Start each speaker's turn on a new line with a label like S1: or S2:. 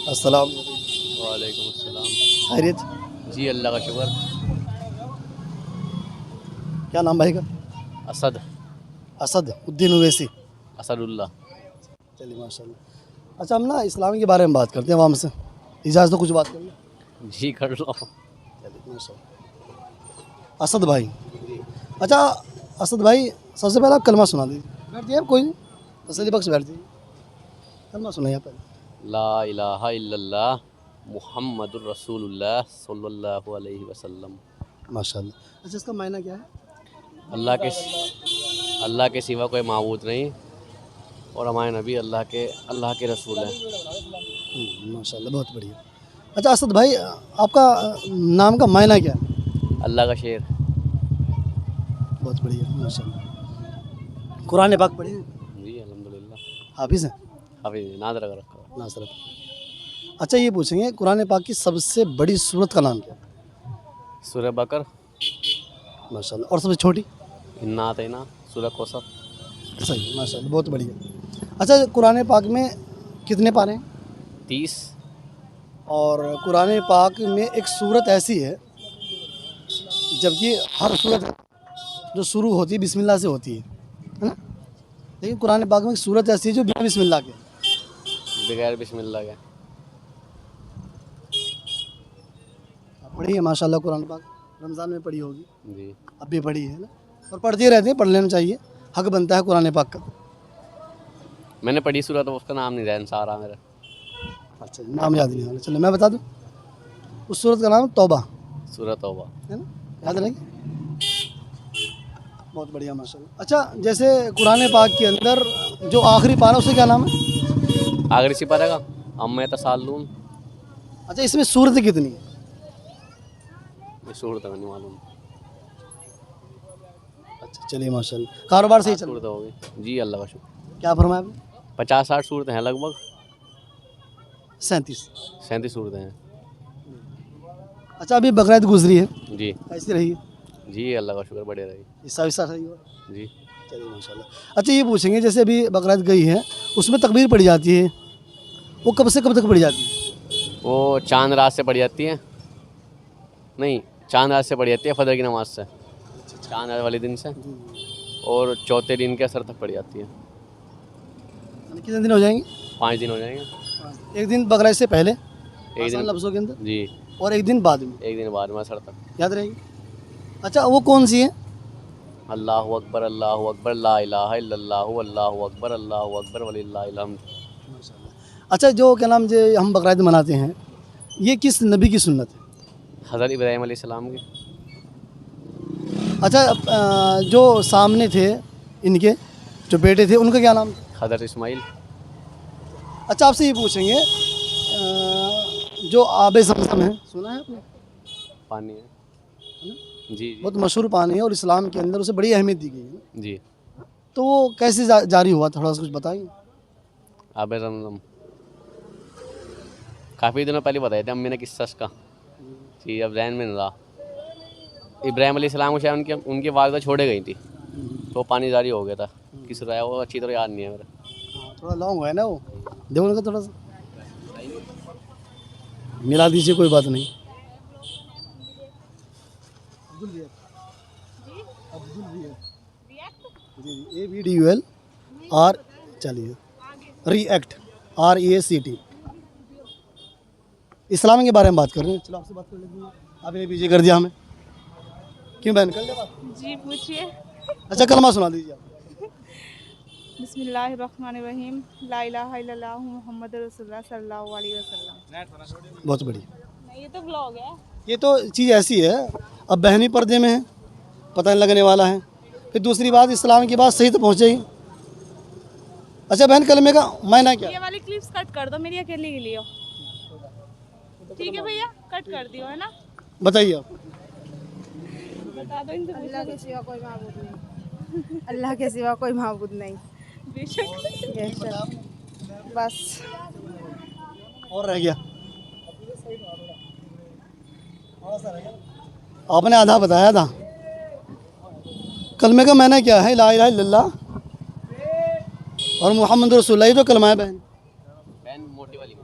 S1: अस्सलाम।
S2: वालेकुम अस्सलाम।
S1: खैरियत?
S2: जी अल्लाह का शुक्र।
S1: क्या नाम भाई का?
S2: असद
S1: असद उद्दीन ओवैसी।
S2: असदुल्ला।
S1: चलिए माशाल्लाह। अच्छा, हम ना इस्लाम के बारे में बात करते हैं आवाम से। इजाज़त तो कुछ बात करनी?
S2: जी कर लो।
S1: चलिए माशाल्लाह। असद भाई, अच्छा असद भाई, सबसे पहले आप कलमा सुना दीजिए। बैठ जाइए आप, कोई नहीं, तसल्ली बख्श बैठ जाइए। कलमा सुनाइए आप पहले।
S2: ला इलाहा इल्लल्लाह मुहम्मदुर रसूलुल्लाह सल्लल्लाहु अलैहि वसल्लम।
S1: माशाल्लाह। अच्छा, इसका मायना क्या है?
S2: अल्लाह के अल्लाह के सिवा कोई माबूद नहीं और हमारे नबी अल्लाह के रसूल हैं।
S1: माशाल्लाह, बहुत बढ़िया। अच्छा असद भाई, आपका नाम का मायना क्या है?
S2: अल्लाह का शेर।
S1: बहुत बढ़िया माशाल्लाह। कुरान पाक पढ़े हैं?
S2: जी अल्हम्दुलिल्लाह।
S1: हाफिज़ हैं?
S2: हाफिज़ नाद रख रखा हुआ।
S1: नासरत। अच्छा, ये पूछेंगे कुरान पाक की सबसे बड़ी सूरत का नाम क्या है?
S2: सूरह बकर,
S1: माशाल्लाह। और सबसे छोटी?
S2: इन्ना अतैना, सूरह कौसर।
S1: सही, माशाल्लाह, बहुत बढ़िया। अच्छा, कुरान पाक में कितने पारे हैं?
S2: 30।
S1: और कुरान पाक में एक सूरत ऐसी है, जबकि हर सूरत जो शुरू होती है बिस्मिल्लाह से होती है ना? लेकिन कुरान पाक में एक सूरत ऐसी है जो बिना बिस्मिल्लाह के।
S2: बगैर बिस्मिल्लाह के।
S1: आप पढ़ी है माशाल्लाह कुरान पाक? रमज़ान में पढ़ी होगी,
S2: जी
S1: अब भी पढ़ी है ना? और पढ़ते रहते हैं, पढ़ लेना चाहिए, हक बनता है कुरान पाक का।
S2: मैंने पढ़ी सूरह तो उसका नाम नहीं ध्यान सारा मेरा।
S1: अच्छा, नाम याद नहीं आ रहा, चलो मैं बता दूँ। उस सूरत का नाम तौबा
S2: सूरह तौबा।
S1: है ना, याद रहेगी? बहुत बढ़िया माशाल्लाह। अच्छा, जैसे कुरान पाक के अंदर जो आखिरी पारा, उसे क्या नाम है?
S2: आखिरी सिपारा का अम्मे तसालून।
S1: अच्छा, इसमें सूरत कितनी है?
S2: ये सूरत नहीं मालूम।
S1: अच्छा चलिए माशाल्लाह, कारोबार सही चल रहा
S2: सूरत होगी जी अल्लाह का शुक्र।
S1: है? क्या फरमाया आपने?
S2: 50-60 सूरतें हैं लगभग।
S1: 37।
S2: 37 सूरतें हैं।
S1: अच्छा, अभी बकरीद गुजरी है,
S2: जी
S1: कैसी रही?
S2: जी अल्लाह का शुक्र बढ़िया रही।
S1: हिस्सा विस्सा सही हुआ?
S2: जी
S1: चलिए माशाल्लाह। अच्छा, ये पूछेंगे जैसे अभी बकरीद गई है, उसमें तकबीर पढ़ी जाती है, वो कब से कब तक पढ़ी जाती है?
S2: वो चांद रात से पड़ जाती है। नहीं, चांद रात से पड़ जाती है फजर की नमाज से, चांद रात वाले दिन से, और चौथे दिन के असर तक पड़ जाती है।
S1: यानी कितने दिन हो जाएंगे?
S2: 5 दिन हो जाएंगे।
S1: एक दिन बकरीद से पहले
S2: एक
S1: आसान
S2: दिन
S1: लफ्ज़ों के अंदर,
S2: जी,
S1: और एक दिन बाद में,
S2: एक दिन बाद में असर तक।
S1: याद रहेगी? अच्छा, वो कौन सी है?
S2: अल्लाहु अकबर ला इलाहा इल्लल्लाहु अल्लाहु अकबर वलिल्लाहिल हम्द।
S1: माशाल्लाह। अच्छा, जो क्या नाम, जो हम बकरीद मनाते हैं, ये किस नबी की सुन्नत है?
S2: हज़रत इब्राहीम अलैहिस्सलाम की।
S1: अच्छा, जो सामने थे इनके, जो बेटे थे, उनका क्या नाम था?
S2: हज़रत इस्माइल।
S1: अच्छा, आपसे ये पूछेंगे, जो आब ज़मज़म है, सुना है आपने?
S2: पानी है।
S1: है ना?
S2: जी जी
S1: बहुत मशहूर पानी है और इस्लाम के अंदर उसे बड़ी अहमियत दी गई है ना?
S2: जी।
S1: तो वो कैसे जारी हुआ, थोड़ा सा कुछ बताएंगे?
S2: आब ज़मज़म काफ़ी दिनों पहले बताए थे अम्मी ने किस्सा का। जी अब जहन में नहीं रहा। इब्राहीम अलैहिस्सलाम को शायद उनकी वालिदा छोड़े गई थी, तो पानी जारी हो गया था। किस रहा है वो अच्छी तरह याद नहीं है मेरे।
S1: हाँ, थोड़ा लॉन्ग है ना वो, देखो उनका थोड़ा सा मिला दीजिए, कोई बात नहीं। अब्दुल रियाद, अब्दुल रियाद, जी, ABDUL R, चलिए, रिएक्ट REACT। इस्लाम के बारे में बात कर रहे हैं, चलो आपसे बात कर लेते हैं। आपने पीछे कर दिया हमें, क्यों बहन, कर ले बात?
S3: जी पूछिए।
S1: अच्छा, कलमा सुना दीजिए आप।
S3: बिस्मिल्लाहिर्रहमानिर्रहीम ला इलाहा इल्लल्लाहु मुहम्मदुर रसूलुल्लाह सल्लल्लाहु अलैहि वसल्लम।
S1: बहुत बढ़िया।
S3: नहीं, ये तो ब्लॉग है।
S1: ये तो चीज़ ऐसी है, अब बहनी पर्दे में है, पता नहीं लगने वाला है। फिर दूसरी बात, इस्लाम की बात सही तो पहुँचे ही। अच्छा बहन, कलमे का मायना क्या?
S3: ये वाली क्लिप्स कट कर दो, मेरी अकेले के लिए। ठीक है भैया, कट कर दियो, है ना?
S1: बताइए आप।
S3: बता दो इनसे।
S4: अल्लाह के सिवा कोई माबूद नहीं। अल्लाह के सिवा कोई माबूद नहीं।
S3: बेशक।
S4: ये सब बस।
S1: और रह गया, आपने आधा बताया था। कलमे का मायना क्या है? ला इलाहा इल्लल्लाह और मुहम्मद रसूलुल्लाह, ये तो कलमा है बहन।
S2: बहन मोटी वाली।